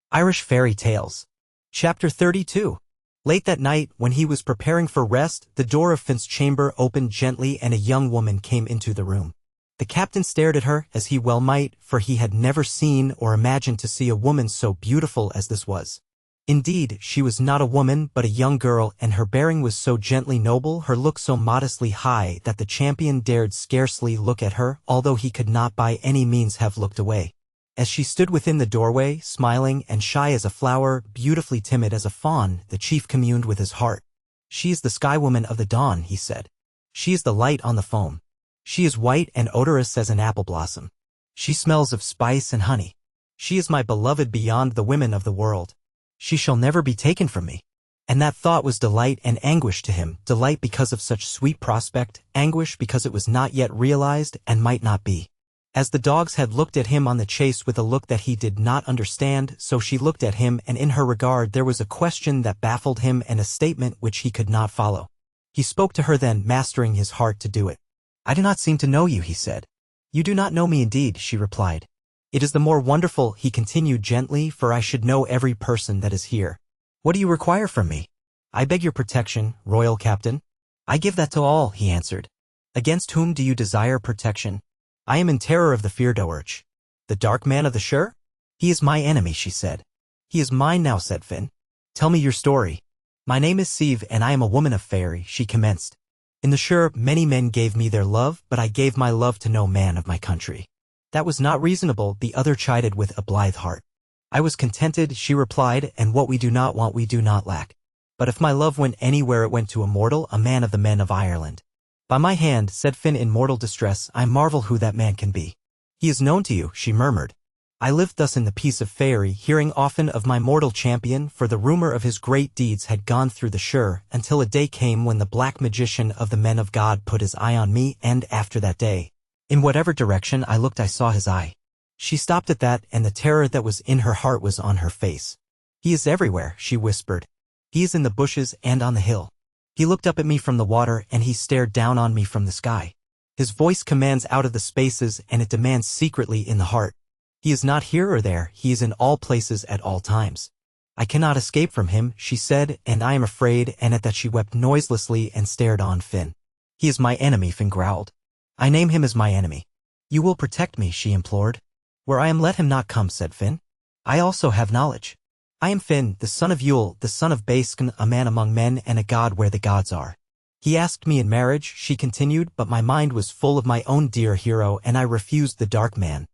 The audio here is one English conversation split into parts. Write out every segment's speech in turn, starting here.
Irish Fairy Tales. Chapter 32. Late that night, when he was preparing for rest, the door of Finn's chamber opened gently and a young woman came into the room. The captain stared at her, as he well might, for he had never seen or imagined to see a woman so beautiful as this was. Indeed, she was not a woman but a young girl, and her bearing was so gently noble, her look so modestly high, that the champion dared scarcely look at her, although he could not by any means have looked away. As she stood within the doorway, smiling and shy as a flower, beautifully timid as a fawn, the chief communed with his heart. "She is the sky woman of the dawn," he said. "She is the light on the foam. She is white and odorous as an apple blossom. She smells of spice and honey. She is my beloved beyond the women of the world. She shall never be taken from me." And that thought was delight and anguish to him, delight because of such sweet prospect, anguish because it was not yet realized and might not be. As the dogs had looked at him on the chase with a look that he did not understand, so she looked at him, and in her regard there was a question that baffled him and a statement which he could not follow. He spoke to her then, mastering his heart to do it. "I do not seem to know you," he said. "You do not know me indeed," she replied. "It is the more wonderful," he continued gently, "for I should know every person that is here. What do you require from me?" "I beg your protection, royal captain." "I give that to all," he answered. "Against whom do you desire protection?" "I am in terror of the Feardorch." "The dark man of the Shire?" "He is my enemy," she said. "He is mine now," said Finn. "Tell me your story." "My name is Sieve, and I am a woman of fairy," she commenced. "In the Shire many men gave me their love, but I gave my love to no man of my country." "That was not reasonable," the other chided with a blithe heart. "I was contented," she replied, "and what we do not want we do not lack. But if my love went anywhere it went to a mortal, a man of the men of Ireland." "By my hand," said Finn in mortal distress, "I marvel who that man can be." "He is known to you," she murmured. "I lived thus in the peace of Faery, hearing often of my mortal champion, for the rumor of his great deeds had gone through the Shire, until a day came when the black magician of the men of God put his eye on me, and after that day, in whatever direction I looked I saw his eye." She stopped at that, and the terror that was in her heart was on her face. "He is everywhere," she whispered. "He is in the bushes and on the hill. He looked up at me from the water, and he stared down on me from the sky. His voice commands out of the spaces, and it demands secretly in the heart. He is not here or there, he is in all places at all times. I cannot escape from him," she said, "and I am afraid," and at that she wept noiselessly and stared on Finn. "He is my enemy," Finn growled. "I name him as my enemy." "You will protect me," she implored. "Where I am let him not come," said Finn. "I also have knowledge. I am Finn, the son of Yule, the son of Baskn, a man among men and a god where the gods are. He asked me in marriage," she continued, "but my mind was full of my own dear hero, and I refused the dark man.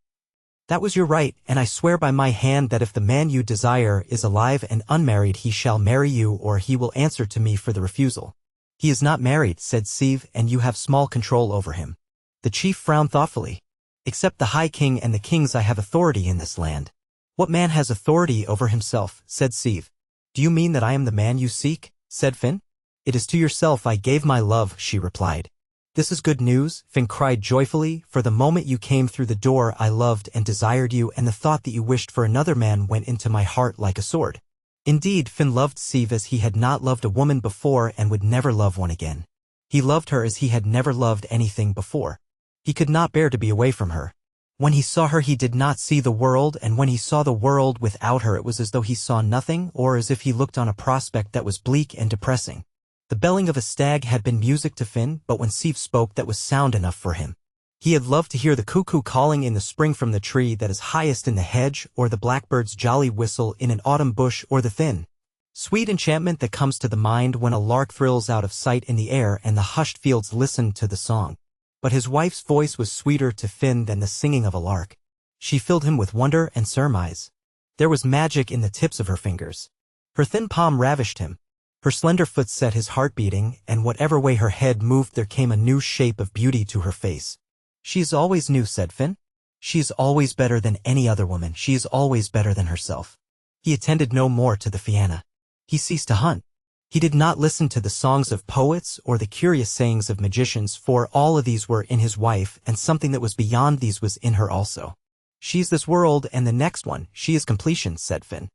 That was your right, and I swear by my hand that if the man you desire is alive and unmarried he shall marry you, or he will answer to me for the refusal." "He is not married," said Sieve, "and you have small control over him." The chief frowned thoughtfully. "Except the High King and the kings I have authority in this land." "What man has authority over himself?" said Sieve. "Do you mean that I am the man you seek?" said Finn. "It is to yourself I gave my love," she replied. "This is good news," Finn cried joyfully, "for the moment you came through the door I loved and desired you, and the thought that you wished for another man went into my heart like a sword." Indeed, Finn loved Sieve as he had not loved a woman before and would never love one again. He loved her as he had never loved anything before. He could not bear to be away from her. When he saw her he did not see the world, and when he saw the world without her it was as though he saw nothing, or as if he looked on a prospect that was bleak and depressing. The belling of a stag had been music to Finn, but when Sieve spoke that was sound enough for him. He had loved to hear the cuckoo calling in the spring from the tree that is highest in the hedge, or the blackbird's jolly whistle in an autumn bush, or the thin, sweet enchantment that comes to the mind when a lark thrills out of sight in the air and the hushed fields listen to the song. But his wife's voice was sweeter to Finn than the singing of a lark. She filled him with wonder and surmise. There was magic in the tips of her fingers. Her thin palm ravished him. Her slender foot set his heart beating, and whatever way her head moved there came a new shape of beauty to her face. "She is always new," said Finn. "She is always better than any other woman. She is always better than herself." He attended no more to the Fianna. He ceased to hunt. He did not listen to the songs of poets or the curious sayings of magicians, for all of these were in his wife, and something that was beyond these was in her also. "She is this world and the next one, she is completion," said Finn.